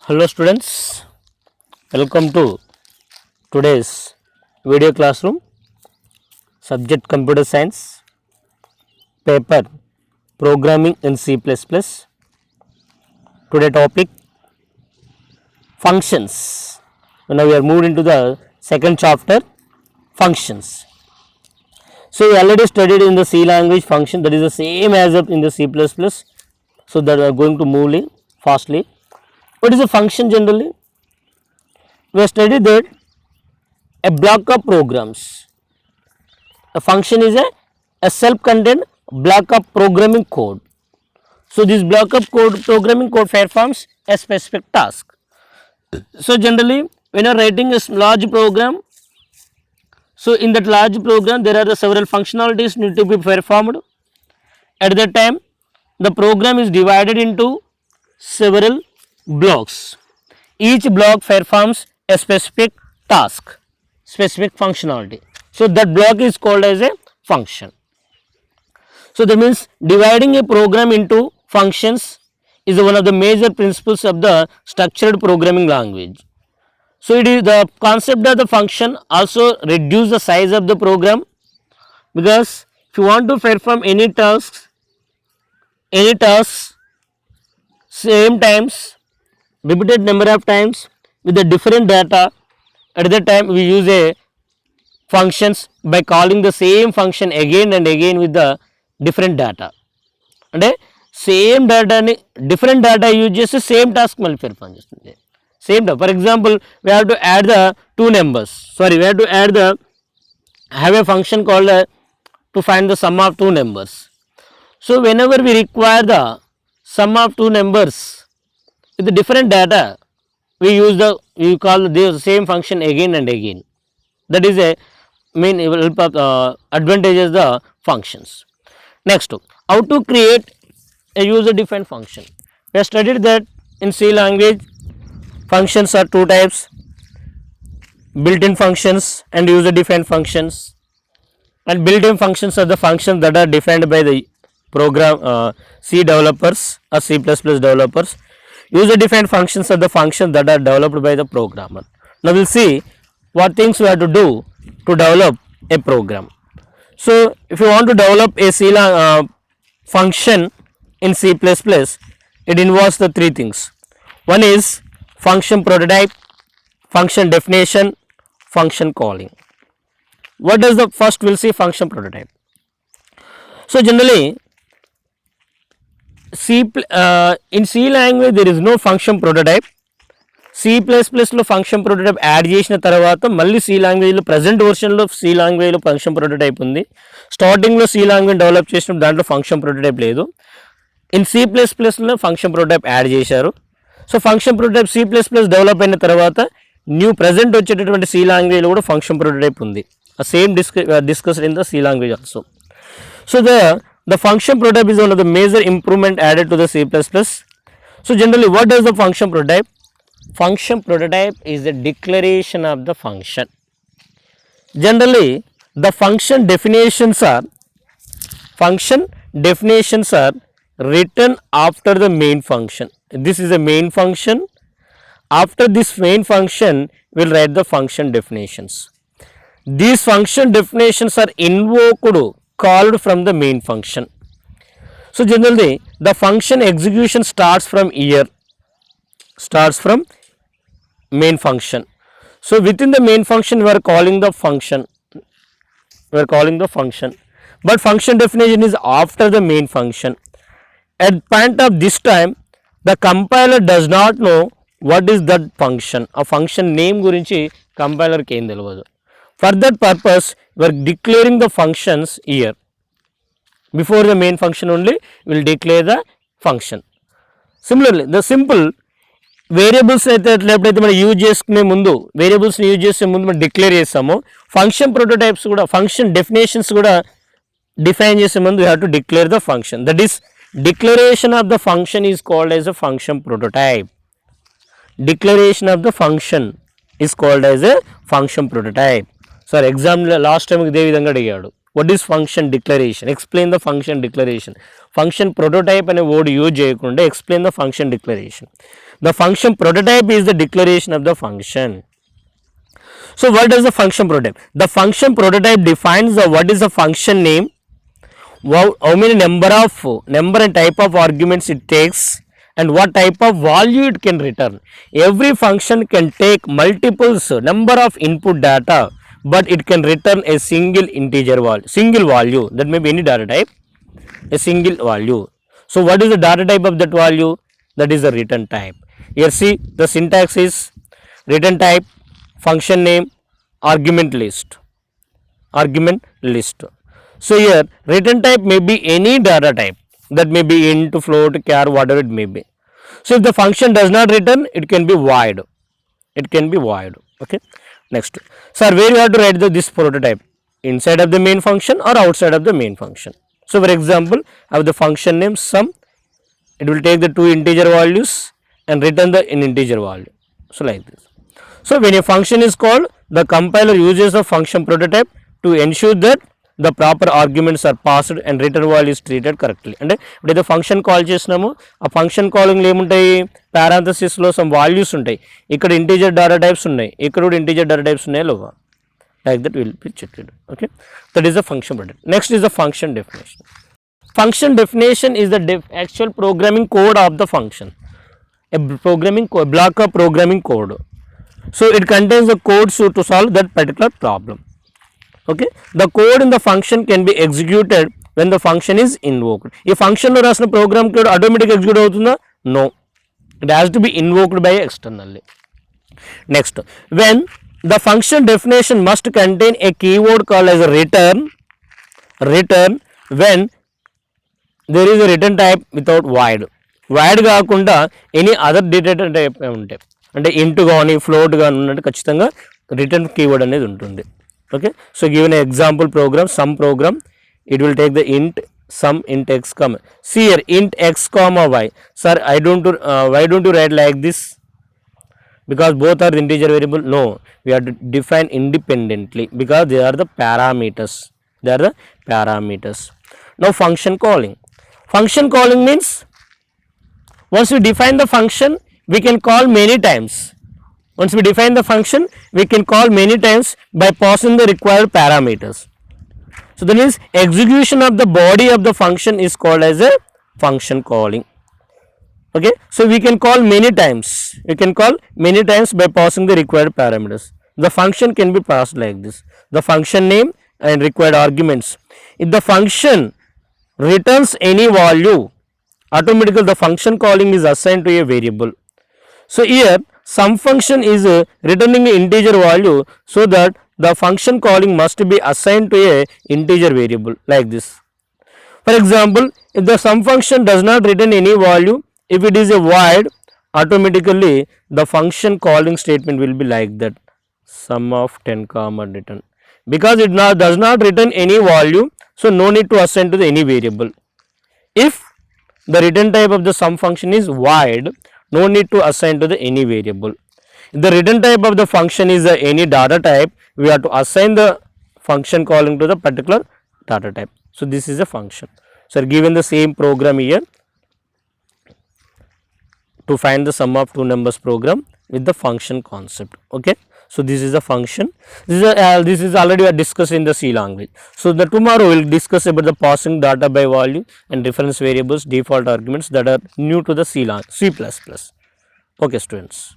Hello students, welcome to today's video classroom, subject computer science, paper programming in C++. Today topic functions. Now we are moved into the second chapter, functions. So we already studied in the C language function, that is the same as up in the C++. So that we are going to move fastly. What is a function generally? We have studied that a block of programs. A function is a self-contained block of programming code. So this block of programming code performs a specific task. So generally when you are writing a large program, so in that large program there are several functionalities need to be performed. At that time the program is divided into several blocks. Each block performs a specific task, specific functionality. So that block is called as a function. So that means dividing a program into functions is one of the major principles of the structured programming language. So it is the concept of the function also reduce the size of the program, because if you want to perform any tasks same times, repeated number of times with the different data, at that time we use a functions by calling the same function again and again with the different data. And same data different data use చేస్తే same task మళ్ళీ perform చేస్తుంది. Same task. For example we have to add the two numbers. We have to have a function called to find the sum of two numbers. So whenever we require the sum of two numbers with the different data, we call the same function again and again. That is a main help of advantages the functions. Next, how to create a user defined function. We have studied that in C language functions are two types: built-in functions and user defined functions. And built-in functions are the functions that are defined by the program C developers or C++ developers. User defined functions are the functions that are developed by the programmer. Now we will see what things we have to do to develop a program. So if you want to develop a C function in C++, it involves the three things. One is function prototype, function definition, function calling. What does the first we will see function prototype. So generally in C language there is no function prototype. C++లో function prototype add చేసిన తర్వాత మళ్ళీ C లాంగ్వేజ్లో present వర్షన్లో C లాంగ్వేజ్లో function prototype ఉంది. స్టార్టింగ్లో C language develop చేసినప్పుడు దాంట్లో ఫంక్షన్ ప్రోటోటైప్ లేదు. ఇన్ C++లో ఫంక్షన్ ప్రోటోటైప్ యాడ్ చేశారు. So function prototype C++ develop అయిన తర్వాత న్యూ ప్రజెంట్ వచ్చేటటువంటి C లాంగ్వేజ్లో కూడా ఫంక్షన్ ప్రోటోటైప్ ఉంది. Same discussed in the C language also. So the function prototype is one of the major improvement added to the C++. So generally what does the function prototype? Function prototype is the declaration of the function. Generally the function definitions are written after the main function. This is a main function. After this main function we will write the function definitions. These function definitions are invoked, called from the main function. So generally the function execution starts from main function. So within the main function we are calling the function, but function definition is after the main function. At point of this time the compiler does not know what is that function. A function name గురించి compiler కి ఏం తెలియదు. For that purpose we are declaring the functions here. Before the main function only we will declare the function. Similarly the simple variables అయితే ఎప్పుడైతే మనం use చేసుకునే ముందు వేరియబుల్స్ని use చేసే ముందు మనం డిక్లేర్ చేస్తామో, ఫంక్షన్ ప్రోటోటైప్స్ కూడా ఫంక్షన్ డెఫినేషన్స్ కూడా డిఫైన్ చేసే ముందు you have to declare the function. That is declaration of the function is called as a function prototype. Declaration of the function is called as a function prototype. Sir ఎగ్జామ్లో last time ఇదే విధంగా అడిగాడు. What is function declaration? Explain the function declaration. Function prototype అనే word use చేయకుండా explain the function declaration. The function prototype is the declaration of the function. So what does the function prototype? The function prototype defines the what is the function name, how many number and type of arguments it takes, and what type of value it can return. Every function can take multiples number of input data, but it can return a single value, that may be any data type, a single value. So what is the data type of that value? That is the return type. Here see the syntax is return type, function name, argument list. So here return type may be any data type, that may be int, float, char, whatever it may be. So if the function does not return, it can be void. Okay. Next, sir, where you have to write this prototype? Inside of the main function or outside of the main function? So for example, I have the function name sum. It will take the two integer values and return the integer value. So like this. So when a function is called, the compiler uses a function prototype to ensure that the proper arguments are passed and return value is treated correctly. అంటే ఇప్పుడు function call చేసినాము, ఆ function కాలింగ్లో ఏముంటాయి, పారాంథసిస్లో some values ఉంటాయి, ఇక్కడ integer data types ఉన్నాయి, ఇక్కడ కూడా ఇంటీజర్ డేటా టైప్స్ ఉన్నాయి లోవా, like that will be checked. Okay, that is the function prototype. Next is the function definition. Function definition is the actual programming code of the function, a block of programming code. So it contains the code to solve that particular problem. Okay, the code in the function can be executed when the function is invoked. ఈ function లో రాసిన programme code automatic execute అవుతుందా? No, it has to be invoked by externally. Next, when the function definition must contain a keyword called as a return when there is a return type without void కాకుండా any other data type ఉంటాయి, అంటే ఇంట్ కానీ float కానీ ఉన్నట్టు ఖచ్చితంగా return keyword అనేది ఉంటుంది. Okay, so given an example program, some program, it will take the int sum int x comma, see here int x comma y. Sir, why don't you write like this? Because both are integer variable. No, we have to define independently because they are the parameters. Now function calling means once we define the function, we can call many times. Once we define the function, we can call many times by passing the required parameters. So that means execution of the body of the function is called as a function calling. Okay, so we can call many times. By passing the required parameters. The function can be passed like this: the function name and required arguments. If the function returns any value, automatically the function calling is assigned to a variable. So here some function is returning an integer value, so that the function calling must be assigned to a integer variable like this. For example, if the sum function does not return any value, if it is a void, automatically the function calling statement will be like that: sum of 10 comma return. Because it does not return any value, so no need to assign to any variable. If the return type of the sum function is void, no need to assign to any variable. If the return type of the function is any data type, we have to assign the function calling to the particular data type. So this is a function. So given the same program here to find the sum of two numbers program with the function concept. Okay, so this is a function. This is already discussed in the C language. So tomorrow we will discuss about the passing data by value and reference variables, default arguments that are new to the C++. Okay students.